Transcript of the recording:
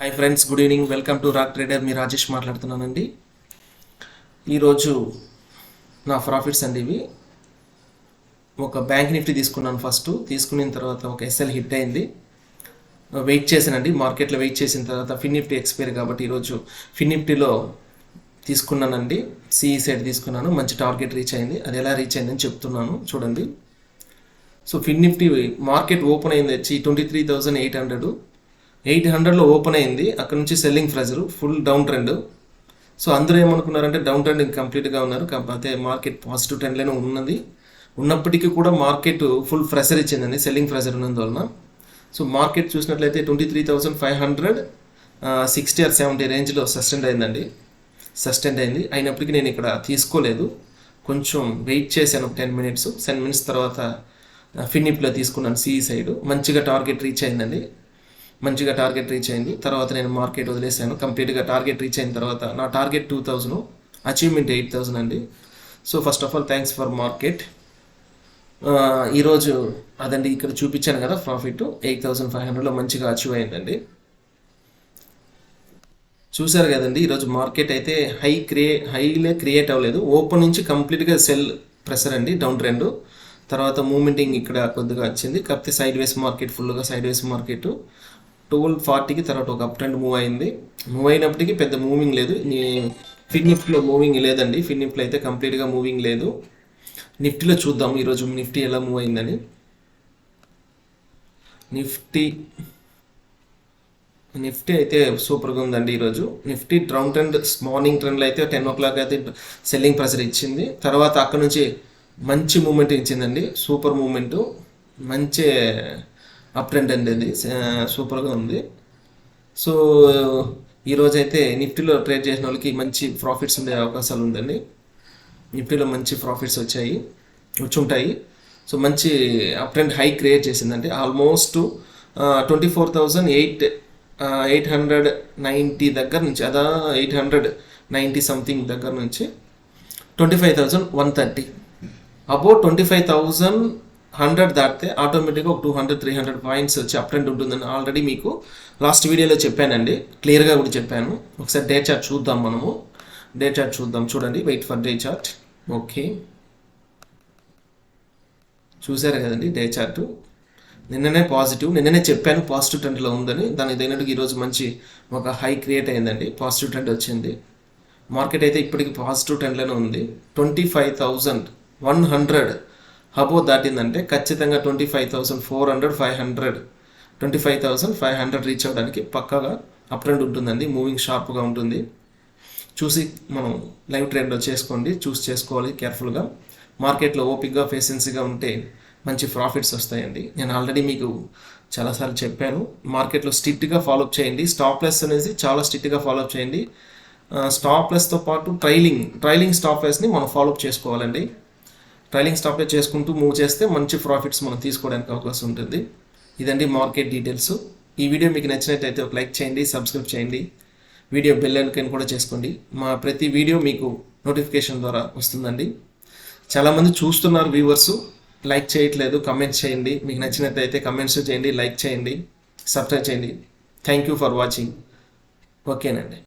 Hi friends, good evening. Welcome to rock trader. మీ రాజేష్ మాట్లాడుతున్నానండి. ఈరోజు నా ప్రాఫిట్స్ అండి ఇవి. ఒక బ్యాంక్ నిఫ్టీ తీసుకున్నాను. ఫస్ట్ తీసుకున్న తర్వాత ఒక ఎస్ఎల్ హిట్ అయింది. వెయిట్ చేశానండి, మార్కెట్లో వెయిట్ చేసిన తర్వాత ఫిన్ నిఫ్టీ ఎక్స్పైర్ కాబట్టి ఈరోజు ఫిన్ నిఫ్టీలో తీసుకున్నానండి. సిఈ సైడ్ తీసుకున్నాను. మంచి టార్గెట్ రీచ్ అయింది. అది ఎలా రీచ్ అయిందని చెప్తున్నాను చూడండి. సో ఫిన్ నిఫ్టీ మార్కెట్ ఓపెన్ అయింది వచ్చి 23,800లో ఓపెన్ అయింది. అక్కడ నుంచి selling pressure, full down trend. So అందరూ ఏమనుకున్నారంటే డౌన్ ట్రెండ్ కంప్లీట్గా ఉన్నారు. కాకపోతే మార్కెట్ పాజిటివ్ ట్రెండ్లోనే ఉన్నది. ఉన్నప్పటికీ కూడా మార్కెట్ ఫుల్ ప్రెషర్ ఇచ్చిందండి, సెల్లింగ్ ప్రెషర్ ఉన్నందువలన. సో మార్కెట్ చూసినట్లయితే 23,560 or 70 రేంజ్లో సస్టెండ్ అయిందండి. అయినప్పటికీ నేను ఇక్కడ తీసుకోలేదు. కొంచెం వెయిట్ చేశాను 10 minutes తర్వాత ఫిన్ నిఫ్టీలో తీసుకున్నాను. సిఈ సైడ్ మంచిగా టార్గెట్ రీచ్ అయిందండి. తర్వాత నేను మార్కెట్ వదిలేసాను. కంప్లీట్గా టార్గెట్ రీచ్ అయిన తర్వాత నా టార్గెట్ 2000, అచీవ్మెంట్ 8000 అండి. So first of all thanks for market. ఈరోజు అదండి ఇక్కడ చూపించాను కదా, ప్రాఫిట్ 8,500లో మంచిగా అచీవ్ అయిందండి. చూసారు కదండి, ఈరోజు మార్కెట్ అయితే హైలే క్రియేట్ అవ్వలేదు. ఓపెన్ నుంచి కంప్లీట్గా సెల్ ప్రెషర్ అండి, డౌన్ ట్రెండ్. తర్వాత మూమెంటింగ్ ఇక్కడ కొద్దిగా వచ్చింది. కాకపోతే సైడ్ వేస్ మార్కెట్, ఫుల్గా సైడ్ వేస్ మార్కెట్ 1240కి తర్వాత ఒక అప్ ట్రెండ్ మూవ్ అయింది. మూవ్ అయినప్పటికీ పెద్ద మూవింగ్ లేదు. ఫిన్ నిఫ్టీలో మూవింగ్ లేదండి. ఫిన్ నిఫ్టీలో అయితే కంప్లీట్గా మూవింగ్ లేదు. నిఫ్టీలో చూద్దాం ఈరోజు నిఫ్టీ ఎలా మూవ్ అయిందని. నిఫ్టీ అయితే సూపర్గా ఉందండి ఈరోజు. నిఫ్టీ డౌన్ ట్రెండ్, మార్నింగ్ ట్రెండ్లో అయితే 10 o'clock అయితే సెల్లింగ్ ప్రెషర్ ఇచ్చింది. తర్వాత అక్కడ నుంచి మంచి మూమెంట్ ఇచ్చిందండి, సూపర్ మూమెంటు, మంచి అప్ ట్రెండ్ అండి. అది సూపర్గా ఉంది. సో ఈరోజు అయితే నిఫ్టీలో ట్రేడ్ చేసిన వాళ్ళకి మంచి ప్రాఫిట్స్ ఉండే అవకాశాలు ఉందండి. నిఫ్టీలో మంచి ప్రాఫిట్స్ వచ్చుంటాయి. సో మంచి అప్ ట్రెండ్ హై క్రియేట్ చేసిందండి. ఆల్మోస్ట్ 24,890 దగ్గర నుంచి, 890 సంథింగ్ దగ్గర నుంచి 25,130 అబౌట్ 25,100 దాటితే ఆటోమేటిక్గా ఒక 200-300 పాయింట్స్ వచ్చి అప్ ట్రెండ్ ఉంటుందని ఆల్రెడీ మీకు లాస్ట్ వీడియోలో చెప్పానండి, క్లియర్గా కూడా చెప్పాను. ఒకసారి డే చార్ట్ చూద్దాం. చూడండి. Wait for day chart. Okay, చూసారు కదండి డే చార్ట్. నిన్ననే చెప్పాను పాజిటివ్ ట్రెండ్లో ఉందని. దానికి తగినట్టుగా ఈరోజు మంచి ఒక హై క్రియేట్ అయిందండి, పాజిటివ్ ట్రెండ్ వచ్చింది. మార్కెట్ అయితే ఇప్పటికి పాజిటివ్ ట్రెండ్లోనే ఉంది. 25,100 అబో దాటిందంటే ఖచ్చితంగా 25,500 రీచ్ అవ్వడానికి పక్కాగా అప్ ట్రెండ్ ఉంటుందండి. మూవింగ్ షార్ప్గా ఉంటుంది. చూసి మనం లైవ్ ట్రెండ్లో చేసుకోవాలి కేర్ఫుల్గా. మార్కెట్లో ఓపిక్గా, పేషెన్సీగా ఉంటే మంచి ప్రాఫిట్స్ వస్తాయండి. నేను ఆల్రెడీ మీకు చాలాసార్లు చెప్పాను, మార్కెట్లో స్ట్రిక్ట్గా ఫాలోఅప్ చేయండి. స్టాప్ లెస్ అనేది చాలా స్ట్రిక్ట్గా ఫాలోఅప్ చేయండి. స్టాప్ లెస్తో పాటు ట్రైలింగ్ స్టాప్ లెస్ని మనం ఫాలోఅప్ చేసుకోవాలండి. ట్రైలింగ్ స్టాప్ లెస్ చేసుకుంటూ మూవ్ చేస్తే మంచి ప్రాఫిట్స్ మనం తీసుకోవడానికి అవకాశం ఉంటుంది. ఇదండి మార్కెట్ డీటెయిల్స్. ఈ వీడియో మీకు నచ్చినట్టయితే ఒక లైక్ చేయండి, సబ్స్క్రైబ్ చేయండి. వీడియో బెల్ ఐకాన్ కూడా చేసుకోండి. మా ప్రతి వీడియో మీకు నోటిఫికేషన్ ద్వారా వస్తుందండి. చాలామంది చూస్తున్నారు వ్యూవర్స్, లైక్ చేయట్లేదు. కమెంట్స్ చేయండి. మీకు నచ్చినట్టయితే కమెంట్స్ చేయండి, లైక్ చేయండి, సబ్స్క్రైబ్ చేయండి. Thank you for watching. ఓకేనండి.